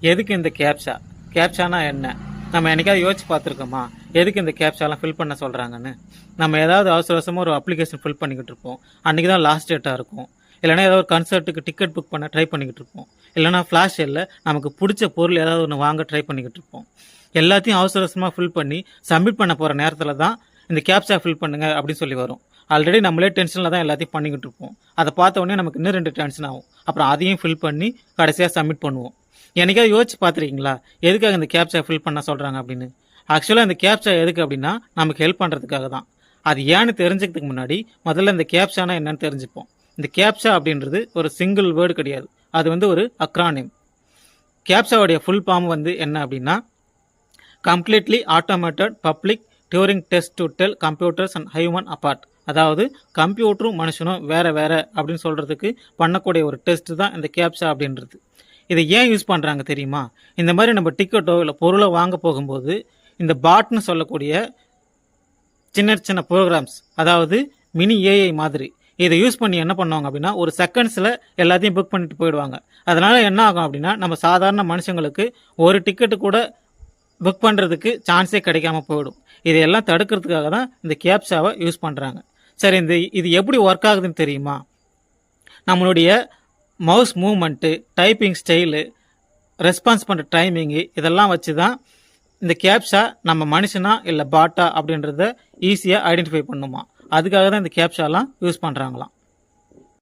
எதுக்கு இந்த கேப்சா? கேப்சானா என்ன? நம்ம என்னைக்காவது யோசிச்சு பார்த்துருக்கோமா? எதுக்கு இந்த கேப்சாலாம் ஃபில் பண்ண சொல்கிறாங்கன்னு? நம்ம ஏதாவது அவசர அவசரமாக ஒரு அப்ளிகேஷன் ஃபில் பண்ணிக்கிட்டு இருப்போம். அன்றைக்கி தான் லாஸ்ட் டேட்டாக இருக்கும். இல்லைனா ஏதாவது ஒரு கன்சர்ட்டுக்கு டிக்கெட் புக் பண்ண ட்ரை பண்ணிக்கிட்டு இருப்போம். இல்லைனா ஃப்ளாஷ் செல்லில் நமக்கு பிடிச்ச பொருள் ஏதாவது ஒன்று வாங்க ட்ரை பண்ணிக்கிட்டு இருப்போம். எல்லாத்தையும் அவசர அவசரமாக ஃபில் பண்ணி சப்மிட் பண்ண போகிற நேரத்தில் தான் இந்த கேப்சா ஃபில் பண்ணுங்க அப்படின்னு சொல்லி வரும். ஆல்ரெடி நம்மளே டென்ஷனில் தான் எல்லாத்தையும் பண்ணிக்கிட்டு இருப்போம். அதை பார்த்த உடனே நமக்கு இன்னும் 2 டென்ஷன் ஆகும். அப்புறம் அதையும் ஃபில் பண்ணி கடைசியாக சப்மிட் பண்ணுவோம். என்னைக்காவது யோசிச்சு பார்த்துருக்கீங்களா எதுக்காக இந்த கேப்சா ஃபில் பண்ண சொல்கிறாங்க அப்படின்னு? ஆக்சுவலாக இந்த கேப்சா எதுக்கு அப்படின்னா நமக்கு ஹெல்ப் பண்ணுறதுக்காக தான். அது ஏன்னு தெரிஞ்சுக்கிறதுக்கு முன்னாடி முதல்ல இந்த கேப்சானா என்னன்னு தெரிஞ்சுப்போம். இந்த கேப்சா அப்படின்றது ஒரு சிங்கிள் வேர்டு கிடையாது. அது ஒரு அக்ரானிம். கேப்சாவுடைய ஃபுல் ஃபார்ம் என்ன அப்படின்னா, completely automated public during test to tell computers and human apart. அதாவது கம்ப்யூட்டரும் மனுஷனும் வேற வேற அப்படின்னு சொல்றதுக்கு பண்ணக்கூடிய ஒரு டெஸ்ட் தான் இந்த கேப்சா அப்படின்றது. இதை ஏன் யூஸ் பண்ணுறாங்க தெரியுமா? இந்த மாதிரி நம்ம டிக்கெட்டோ இல்லை பொருளோ வாங்க போகும்போது இந்த பாட்னு சொல்லக்கூடிய சின்ன சின்ன ப்ரோக்ராம்ஸ், அதாவது மினி ஏஐ மாதிரி, இதை யூஸ் பண்ணி என்ன பண்ணுவாங்க அப்படின்னா ஒரு செகண்ட்ஸில் எல்லாத்தையும் புக் பண்ணிட்டு போயிடுவாங்க. அதனால் என்ன ஆகும் அப்படின்னா நம்ம சாதாரண மனுஷங்களுக்கு ஒரு டிக்கெட்டு கூட புக் பண்ணுறதுக்கு சான்ஸே கிடைக்காம போயிடும். இதையெல்லாம் தடுக்கிறதுக்காக தான் இந்த கேப்சாவை யூஸ் பண்ணுறாங்க. சரி, இது எப்படி ஒர்க் ஆகுதுன்னு தெரியுமா? நம்மளுடைய mouse movement, typing style, response பண்ணுற டைமிங்கு, இதெல்லாம் வச்சு தான் இந்த கேப்சா நம்ம மனுஷனா இல்லை பாட்டா அப்படின்றத ஈஸியாக ஐடென்டிஃபை பண்ணுமா. அதுக்காக தான் இந்த கேப்சாலாம் யூஸ் பண்ணுறாங்களாம்.